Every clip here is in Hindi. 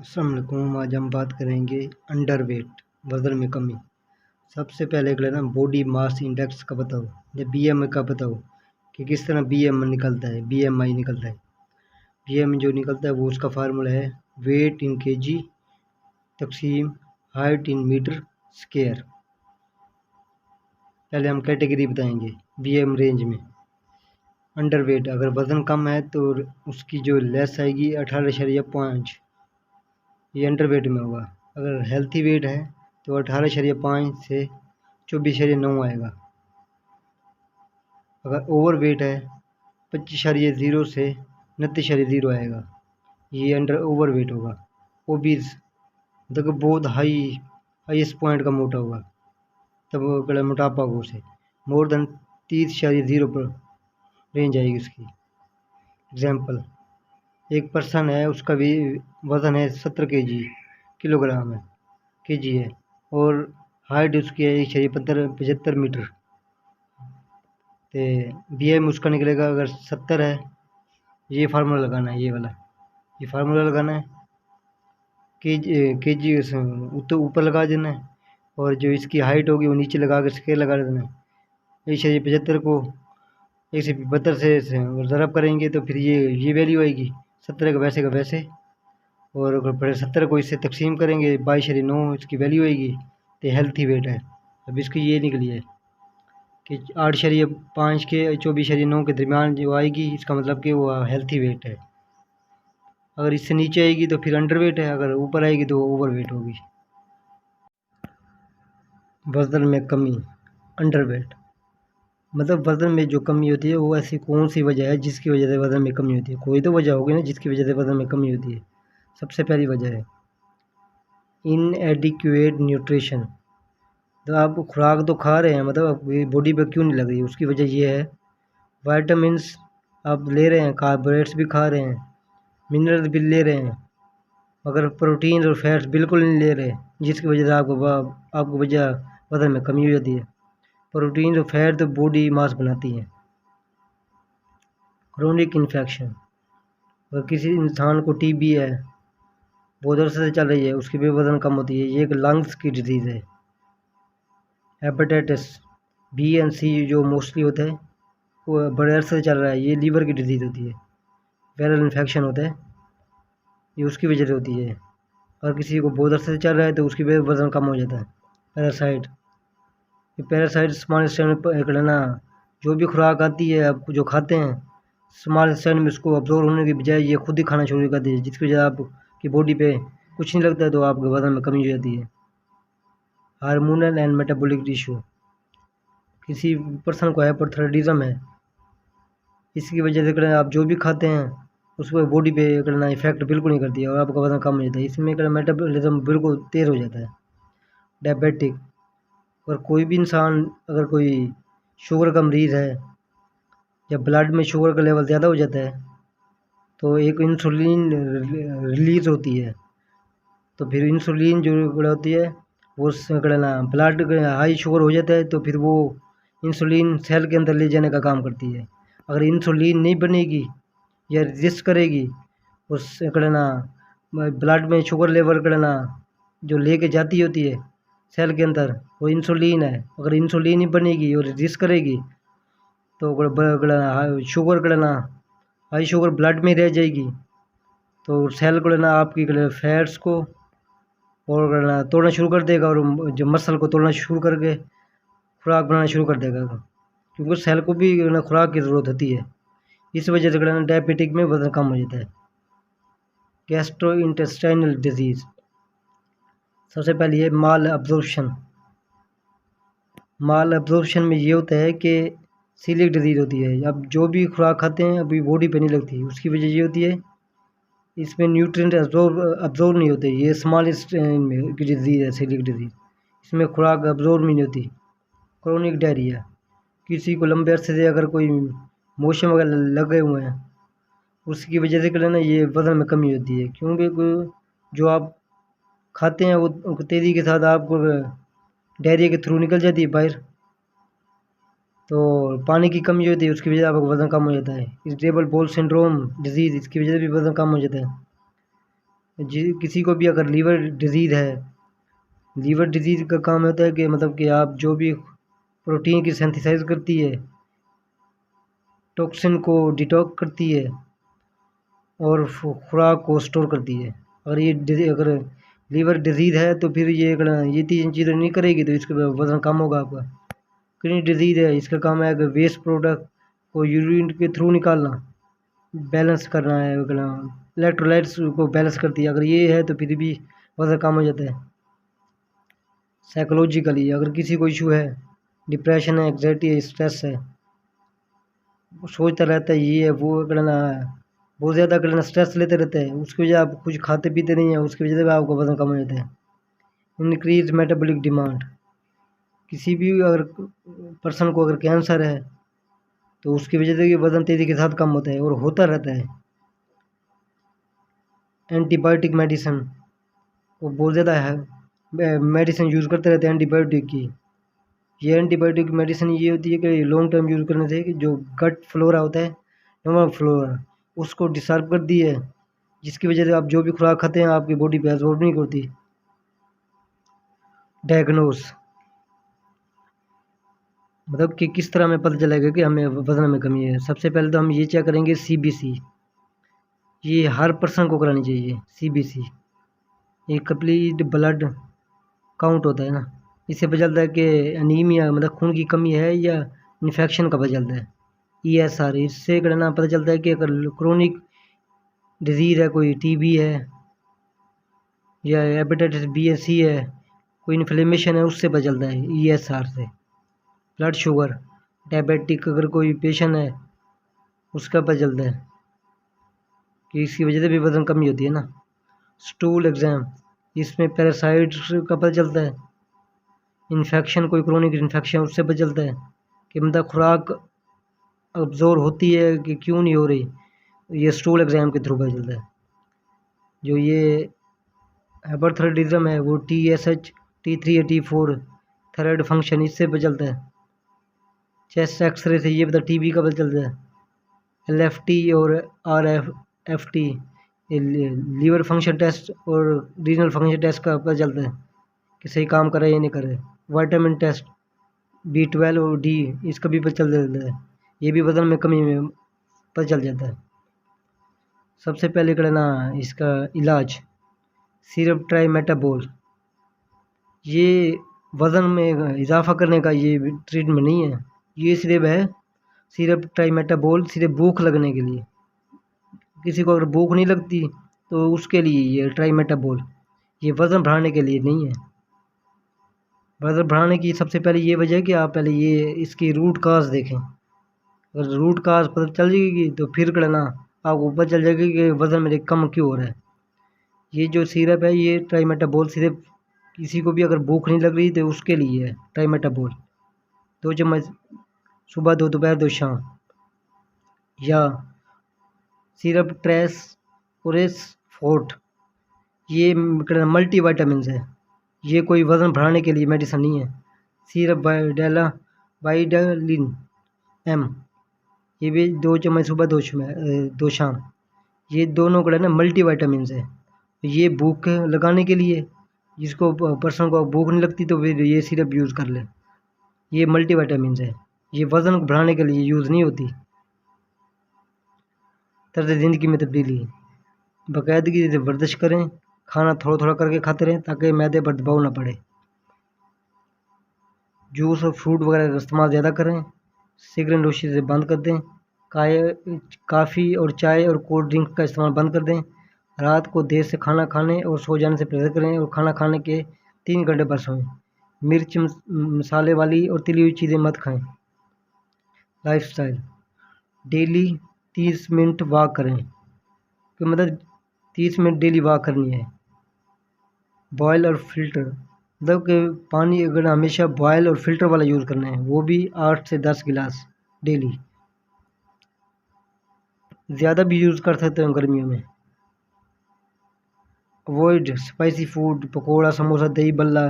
अस्सलाम वालेकुम। आज हम बात करेंगे अंडरवेट, वज़न में कमी। सबसे पहले एक लेना बॉडी मास इंडेक्स का बताओ या बीएमआई का बताओ कि किस तरह बीएमआई निकलता है, बीएमआई निकलता है। बीएमआई जो निकलता है वो उसका फार्मूला है वेट इन केजी तक़सीम हाइट इन मीटर स्क्वायर। पहले हम कैटेगरी बताएंगे बीएम रेंज में। अंडरवेट अगर वज़न कम है तो उसकी जो लेस आएगी 18.5, ये अंडरवेट में होगा। अगर हेल्थी वेट है तो 18.5 से 24.9 आएगा। अगर ओवर वेट है 25.0 से 29.0 आएगा, ये अंडर ओवर वेट होगा। ओबीज देखो बहुत हाईएस्ट पॉइंट का मोटा होगा, तब वो कड़ा मोटापा होगा। उसे मोर देन 30.0 पर रेंज आएगी उसकी। एग्जाम्पल, एक पर्सन है, उसका भी वज़न है 70 किलोग्राम है, केजी है, और हाइट उसकी है 1.75 मीटर। तो बीएम उसका निकलेगा अगर 70 है। ये फार्मूला लगाना है, ये वाला ये फार्मूला लगाना है। केजी तो ऊपर लगा देना है, और जो इसकी हाइट होगी वो नीचे लगा कर स्केल लगा देना है। 1.75 को 1.75 से ज़रब करेंगे तो फिर ये वैल्यू आएगी 70 का वैसे। और अगर फिर 70 को इससे तकसीम करेंगे 22.9 इसकी वैल्यू आएगी, तो हेल्थी वेट है। अब इसकी ये निकली है कि 8.5 के 24.9 के दरमियान जो आएगी, इसका मतलब कि वो हेल्थी वेट है। अगर इससे नीचे आएगी तो फिर अंडर वेट है, अगर ऊपर आएगी तो ओवर वेट होगी। वज़न में कमी, अंडर वेट मतलब वज़न में जो कमी होती है वो ऐसी कौन सी वजह है जिसकी वजह से वज़न में कमी होती है। कोई तो वजह होगी ना जिसकी वजह से वज़न में कमी होती है। सबसे पहली वजह है इनएडिक्वेट न्यूट्रिशन। तो आप खुराक तो खा रहे हैं, मतलब आपकी बॉडी पे क्यों नहीं लग रही, उसकी वजह ये है वाइटामिन्स आप ले रहे हैं, कार्बोहाइड्रेट्स भी खा रहे हैं, मिनरल भी ले रहे हैं, मगर प्रोटीन और फैट्स बिल्कुल नहीं ले रहे, जिसकी वजह से आपको वजह वज़न में कमी हो जाती है। प्रोटीन और फैट तो बॉडी मास बनाती हैं। क्रोनिक इन्फेक्शन, अगर किसी इंसान को टीबी है, बहुत अरसे से चल रही है, उसकी भी वज़न कम होती है, ये एक लंग्स की डिजीज़ है। हेपेटाइटिस बी एंड सी जो मोस्टली होता है वो बड़े अरसे से चल रहा है, ये लीवर की डिजीज़ होती है। वायरल इन्फेक्शन होता है, ये उसकी वजह से होती है। अगर किसी को बहुत अरसे से चल रहा है तो उसकी वज़न कम हो जाता है। पैरासाइट, ये पैरासाइट स्मॉल इंटेस्टाइन में करना, जो भी खुराक आती है आप जो खाते हैं, स्मॉल इंटेस्टाइन में उसको अब्जॉर्ब होने की बजाय ये खुद ही खाना शुरू कर देती है, जिसकी वजह से आपकी बॉडी पे कुछ नहीं लगता है, तो आपके वज़न में कमी हो जाती है। हार्मोनल एंड मेटाबॉलिक इशू, किसी पर्सन को हाइपोथायराइडिज्म है, इसकी वजह से आप जो भी खाते हैं उस पर बॉडी पे करना इफेक्ट बिल्कुल नहीं करती है और आपका वज़न कम हो जाता है। इसमें मेटाबॉलिज्म बिल्कुल तेज़ हो जाता है। डायबिटिक, और कोई भी इंसान अगर कोई शुगर का मरीज़ है, जब ब्लड में शुगर का लेवल ज़्यादा हो जाता है तो एक इंसुलिन रिलीज़ होती है, तो फिर इंसुलिन जो होती है वो ब्लड हाई शुगर हो जाता है, तो फिर वो इंसुलिन सेल के अंदर ले जाने का काम करती है। अगर इंसुलिन नहीं बनेगी या रेजिस्ट करेगी उस ब्लड में शुगर लेवल जो लेके जाती होती है सेल के अंदर, वो इंसुलिन है। अगर इंसुलिन ही बनेगी और रेजिस्ट करेगी तो शुगर हाई शुगर ब्लड में रह जाएगी, तो सेल आपकी फैट्स को और तोड़ना शुरू कर देगा, और जो मसल को तोड़ना शुरू करके खुराक बनाना शुरू कर देगा, क्योंकि सेल को भी खुराक की ज़रूरत होती है। इस वजह से डायबिटिक में वज़न कम हो जाता है। गैस्ट्रो इंटेस्टाइनल डिजीज़, सबसे पहले है माल अब्जॉर्प्शन। माल अब्जॉर्प्शन में ये होता है कि सीलिक डिजीज़ होती है, अब जो भी खुराक खाते हैं अभी बॉडी पे नहीं लगती, उसकी वजह ये होती है इसमें न्यूट्रिएंट अब्जॉर्ब नहीं होते। ये स्मॉल में की डिजीज़ है सीलिक डिजीज़, इसमें खुराक अब्जॉर्ब नहीं होती। क्रोनिक डायरिया, किसी को लंबे अरसे से अगर कोई मोशन वगैरह लगे हुए हैं, उसकी वजह से ये वज़न में कमी होती है, क्योंकि जो आप खाते हैं वो तेज़ी के साथ आपको डायरिया के थ्रू निकल जाती है बाहर, तो पानी की कमी होती है, उसकी वजह से आपका वज़न कम हो जाता है। इरिटेबल बाउल सिंड्रोम डिजीज़, इसकी वजह से भी वज़न कम हो जाता है। किसी को भी अगर लीवर डिजीज़ है, लीवर डिजीज़ का काम होता है कि मतलब कि आप जो भी प्रोटीन की सिंथेसाइज करती है, टॉक्सिन को डिटॉक्स करती है और खुराक को स्टोर करती है। अगर लीवर डिजीज़ है तो फिर ये तीन चीज़ें नहीं करेगी तो इसके वज़न कम होगा आपका। किडनी डिजीज़ है, इसका काम है कि वेस्ट प्रोडक्ट को यूरिन के थ्रू निकालना, बैलेंस करना है, इलेक्ट्रोलाइट्स को बैलेंस करती है। अगर ये है तो फिर भी वज़न कम हो जाता है। साइकोलॉजिकली अगर किसी को इशू है, डिप्रेशन है, एग्जाइटी है, स्ट्रेस है, वो सोचता रहता है ये है वो है, बहुत ज़्यादा स्ट्रेस लेते रहते हैं, उसकी वजह आप कुछ खाते पीते नहीं हैं, उसकी वजह से आपका वज़न कम हो जाता है। इंक्रीज मेटाबॉलिक डिमांड, किसी भी अगर पर्सन को अगर कैंसर है तो उसकी वजह से वज़न तेज़ी के साथ कम होता है और होता रहता है। एंटीबायोटिक मेडिसिन, वो बहुत ज़्यादा है मेडिसिन यूज़ करते रहते हैं एंटीबायोटिक की। ये एंटीबायोटिक मेडिसिन ये होती है कि लॉन्ग टर्म यूज़ करने से जो गट फ्लोरा होता है, नॉर्मल फ्लोरा, उसको डिस्टर्ब कर दी है, जिसकी वजह से आप जो भी खुराक खाते हैं आपकी बॉडी पे एब्जॉर्ब नहीं करती। डायग्नोस, मतलब कि किस तरह हमें पता चलेगा कि हमें वज़न में कमी है। सबसे पहले तो हम ये चेक करेंगे सीबीसी, ये हर पर्सन को करानी चाहिए सीबीसी। ये कंप्लीट ब्लड काउंट होता है ना, इससे पता चलता है कि अनीमिया मतलब खून की कमी है या इन्फेक्शन का पता चलता है। ESR, इससे करना पता चलता है कि अगर क्रोनिक डिजीज़ है, कोई टीबी है या हेपेटाइटिस बी या सी है, कोई इन्फ्लेमेशन है, उससे पता चलता है ESR से। ब्लड शुगर, डायबिटिक अगर कोई पेशेंट है उसका पता चलता है कि इसकी वजह से भी वज़न कमी होती है ना। स्टूल एग्ज़ाम, इसमें पैरासाइट्स का पता चलता है। इन्फेक्शन, कोई क्रोनिक इन्फेक्शन, उससे पता चलता है कि मतलब खुराक अब्जॉर्ब होती है कि क्यों नहीं हो रही, ये स्टूल एग्ज़ाम के थ्रू पता चलता है। जो ये हाइपरथायराइडिज्म है वो TSH, T3 या T4 थायराइड फंक्शन, इससे पता चलता है। चेस्ट एक्सरे से ये पता टीबी का पता चलता है। LFT और RFT, लीवर फंक्शन टेस्ट और रीनल फंक्शन टेस्ट का पता चलता है कि सही काम कर रहे हैं या नहीं कर रहे। विटामिन टेस्ट, B12 और D, इसका भी पता चल जाता है। ये भी वज़न में कमी में पता चल जाता है। सबसे पहले करना इसका इलाज सिरप ट्राइमेटाबोल, ये वज़न में इजाफा करने का ये ट्रीटमेंट नहीं है, ये सिर्फ है सिरप ट्राइमेटाबोल, सिर्फ भूख लगने के लिए। किसी को अगर भूख नहीं लगती तो उसके लिए ये ट्राइमेटाबोल, ये वज़न बढ़ाने के लिए नहीं है। वज़न बढ़ाने की सबसे पहले ये वजह है कि आप पहले ये इसकी रूट काज देखें। अगर रूट काज पता चल जाएगी तो फिर करना आपको पता चल जाएगा कि वज़न मेरे कम क्यों हो रहा है। ये जो सिरप है ये ट्राइमेटाबोल, सिर्फ किसी को भी अगर भूख नहीं लग रही तो उसके लिए है ट्राइमेटाबोल। 2 चम्मच सुबह, 2 दोपहर, 2 शाम। या सिरप ट्रेस ओरेस फोर्ट, ये मल्टी वाइटामिन है, ये कोई वज़न बढ़ाने के लिए मेडिसिन नहीं है। सिरप वाइडालिन M, ये भी 2 चम्मच सुबह, 2 शाम। ये दोनों का ना मल्टी वाइटामिन है। ये भूख लगाने के लिए, जिसको पर्सन को भूख नहीं लगती तो फिर ये सिरप यूज़ कर ले। ये मल्टी वाइटामिन है, ये वज़न को बढ़ाने के लिए यूज़ नहीं होती। तर्ज ज़िंदगी में तब्दीली, बाकायदगी से वर्जिश करें, खाना थोड़ा थोड़ा करके खाते रहें ताकि मैदे पर दबाव ना पड़े। जूस और फ्रूट वगैरह का इस्तेमाल ज़्यादा करें। सिगरेट नोशी से बंद कर दें। काफ़ी और चाय और कोल्ड ड्रिंक का इस्तेमाल बंद कर दें। रात को देर से खाना खाने और सो जाने से परहेज़ करें और खाना खाने के 3 घंटे बाद सोएं। मिर्च, मसाले वाली और तली हुई चीज़ें मत खाएं। लाइफस्टाइल, डेली 30 मिनट वॉक करें, कि मतलब 30 मिनट डेली वॉक करनी है। बॉयल और फिल्टर, मतलब कि पानी अगर हमेशा बॉयल और फिल्टर वाला यूज़ करना है, वो भी 8 से 10 गिलास डेली। ज़्यादा भी यूज़ कर सकते हैं गर्मियों में। Avoid spicy food, pakora, samosa, दही बल्ला,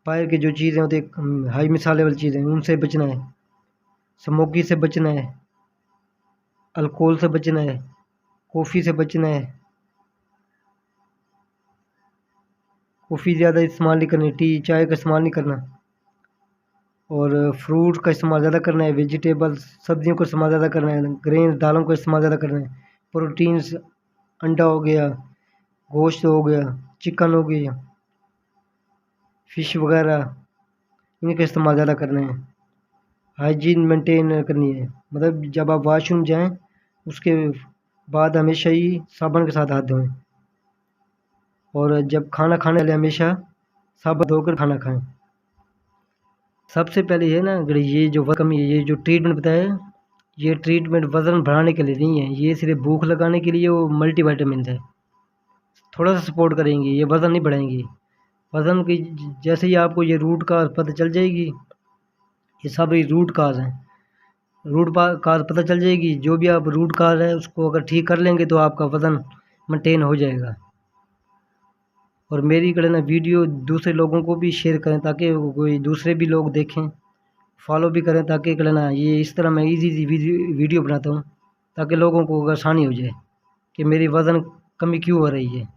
बाहर की जो चीज़ें होती हैं हाई मसाले वाली चीज़ें, उनसे बचना है। स्मोकी से बचना है, अल्कोहल से बचना है, कॉफ़ी से बचना है, कॉफ़ी ज़्यादा इस्तेमाल नहीं करनी, टी चाय का इस्तेमाल नहीं करना, और फ्रूट का इस्तेमाल ज़्यादा करना है, वेजिटेबल्स सब्जियों का इस्तेमाल ज़्यादा करना है, ग्रेन दालों का इस्तेमाल ज़्यादा करना है, प्रोटीन्स अंडा हो गया, गोश्त हो गया, चिकन हो गया, फ़िश वगैरह, इनका इस्तेमाल ज़्यादा करना है। हाइजीन मेंटेन करनी है, मतलब जब आप वॉशरूम जाएं उसके बाद हमेशा ही साबुन के साथ हाथ धोएं, और जब खाना खाने वाले हमेशा साबुन धोकर खाना खाएं। सबसे पहले ये ना, अगर ये जो कमी है, ये जो ट्रीटमेंट बताया, ये ट्रीटमेंट वज़न बढ़ाने के लिए नहीं है, ये सिर्फ भूख लगाने के लिए वो मल्टीविटामिन है। थोड़ा सा सपोर्ट करेंगी, ये वज़न नहीं बढ़ाएंगी। वज़न की जैसे ही आपको ये रूट काज पता चल जाएगी, ये सब ये रूट काज हैं, काज पता चल जाएगी, जो भी आप रूट काज है उसको अगर ठीक कर लेंगे तो आपका वज़न मेंटेन हो जाएगा। और मेरी करें ना वीडियो दूसरे लोगों को भी शेयर करें, ताकि कोई दूसरे भी लोग देखें, फॉलो भी करें, ताकि करें ना ये इस तरह मैं इजी वीडियो बनाता हूँ ताकि लोगों को आसानी हो जाए कि मेरी वज़न कमी क्यों हो रही है।